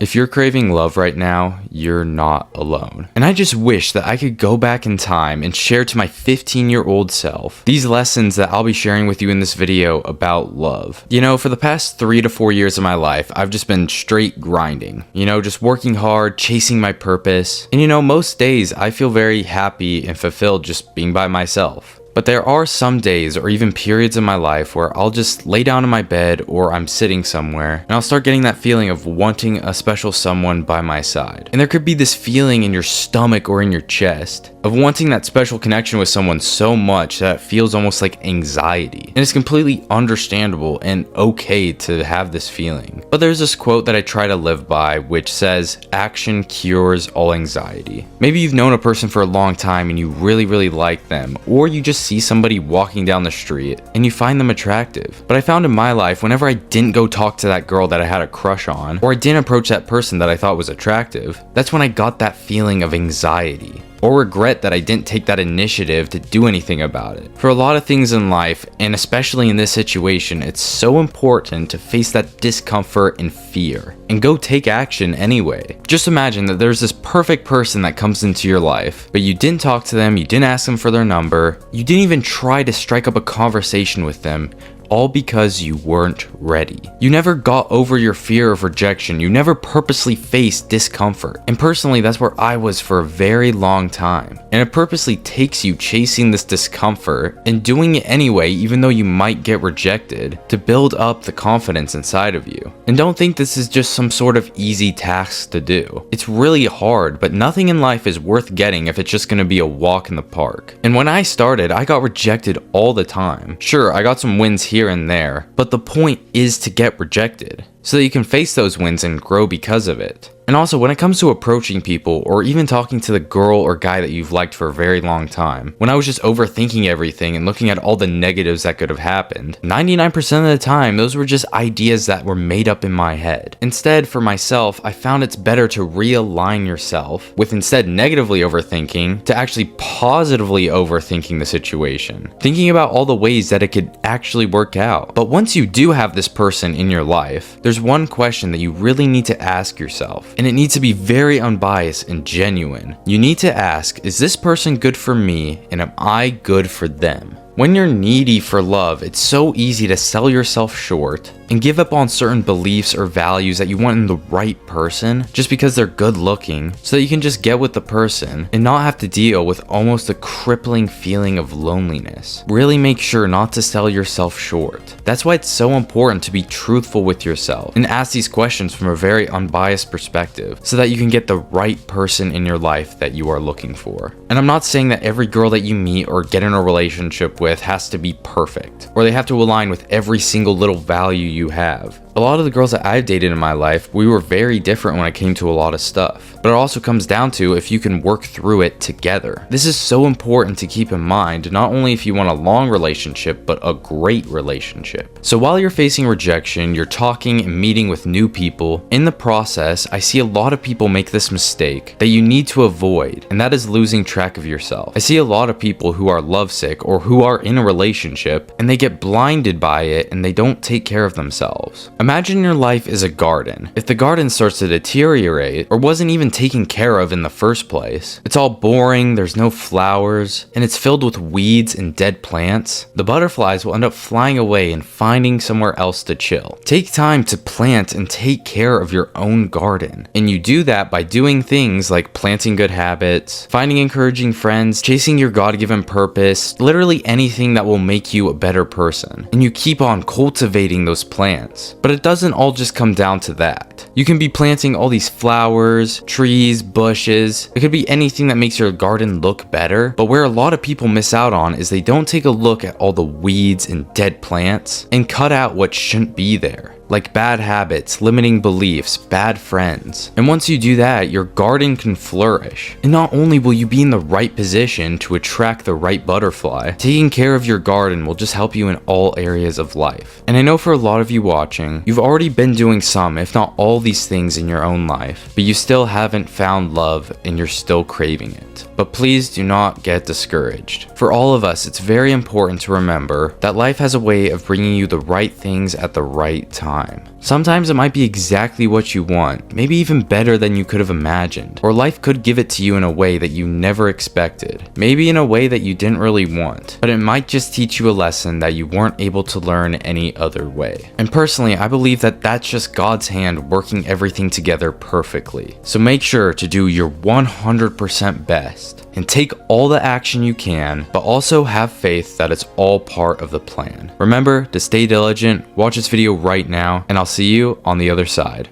If you're craving love right now, you're not alone. And I just wish that I could go back in time and share to my 15-year-old self these lessons that I'll be sharing with you in this video about love. You know, for the past 3 to 4 years of my life, I've just been straight grinding. You know, just working hard, chasing my purpose. And you know, most days I feel very happy and fulfilled just being by myself. But there are some days or even periods in my life where I'll just lay down in my bed or I'm sitting somewhere and I'll start getting that feeling of wanting a special someone by my side. And there could be this feeling in your stomach or in your chest of wanting that special connection with someone so much that it feels almost like anxiety. And it's completely understandable and okay to have this feeling. But there's this quote that I try to live by which says, "Action cures all anxiety." Maybe you've known a person for a long time and you really like them, or you just see somebody walking down the street and you find them attractive. But I found in my life, whenever I didn't go talk to that girl that I had a crush on, or I didn't approach that person that I thought was attractive, that's when I got that feeling of anxiety or regret that I didn't take that initiative to do anything about it. For a lot of things in life, and especially in this situation, it's so important to face that discomfort and fear and go take action anyway. Just imagine that there's this perfect person that comes into your life, but you didn't talk to them, you didn't ask them for their number, you didn't even try to strike up a conversation with them, all because you weren't ready. You never got over your fear of rejection. You never purposely faced discomfort. And personally, that's where I was for a very long time. And it purposely takes you chasing this discomfort and doing it anyway, even though you might get rejected, to build up the confidence inside of you. And don't think this is just some sort of easy task to do. It's really hard, but nothing in life is worth getting if it's just gonna be a walk in the park. And when I started, I got rejected all the time. Sure, I got some wins here and there, but the point is to get rejected so that you can face those wins and grow because of it. And also, when it comes to approaching people or even talking to the girl or guy that you've liked for a very long time, when I was just overthinking everything and looking at all the negatives that could have happened, 99% of the time, those were just ideas that were made up in my head. Instead, for myself, I found it's better to realign yourself with instead negatively overthinking to actually positively overthinking the situation, thinking about all the ways that it could actually work out. But once you do have this person in your life, there's one question that you really need to ask yourself. And it needs to be very unbiased and genuine. You need to ask, is this person good for me and am I good for them? When you're needy for love, it's so easy to sell yourself short and give up on certain beliefs or values that you want in the right person just because they're good looking, so that you can just get with the person and not have to deal with almost a crippling feeling of loneliness. Really make sure not to sell yourself short. That's why it's so important to be truthful with yourself and ask these questions from a very unbiased perspective so that you can get the right person in your life that you are looking for. And I'm not saying that every girl that you meet or get in a relationship with has to be perfect, or they have to align with every single little value you have. A lot of the girls that I've dated in my life, we were very different when it came to a lot of stuff. But it also comes down to if you can work through it together. This is so important to keep in mind, not only if you want a long relationship, but a great relationship. So while you're facing rejection, you're talking and meeting with new people. In the process, I see a lot of people make this mistake that you need to avoid, and that is losing track of yourself. I see a lot of people who are lovesick or who are in a relationship and they get blinded by it and they don't take care of themselves. Imagine your life is a garden. If the garden starts to deteriorate or wasn't even taken care of in the first place, it's all boring, there's no flowers, and it's filled with weeds and dead plants, the butterflies will end up flying away and finding somewhere else to chill. Take time to plant and take care of your own garden. And you do that by doing things like planting good habits, finding encouraging friends, chasing your God-given purpose, literally anything that will make you a better person. And you keep on cultivating those plants. But it doesn't all just come down to that. You can be planting all these flowers, trees, bushes. It could be anything that makes your garden look better. But where a lot of people miss out on is they don't take a look at all the weeds and dead plants and cut out what shouldn't be there. Like bad habits, limiting beliefs, bad friends. And once you do that, your garden can flourish. And not only will you be in the right position to attract the right butterfly, taking care of your garden will just help you in all areas of life. And I know for a lot of you watching, you've already been doing some, if not all these things in your own life, but you still haven't found love and you're still craving it. But please do not get discouraged. For all of us, it's very important to remember that life has a way of bringing you the right things at the right time. Sometimes it might be exactly what you want, maybe even better than you could have imagined. Or life could give it to you in a way that you never expected, maybe in a way that you didn't really want. But it might just teach you a lesson that you weren't able to learn any other way. And personally, I believe that that's just God's hand working everything together perfectly. So make sure to do your 100% best and take all the action you can, but also have faith that it's all part of the plan. Remember to stay diligent, watch this video right now, and I'll see you on the other side.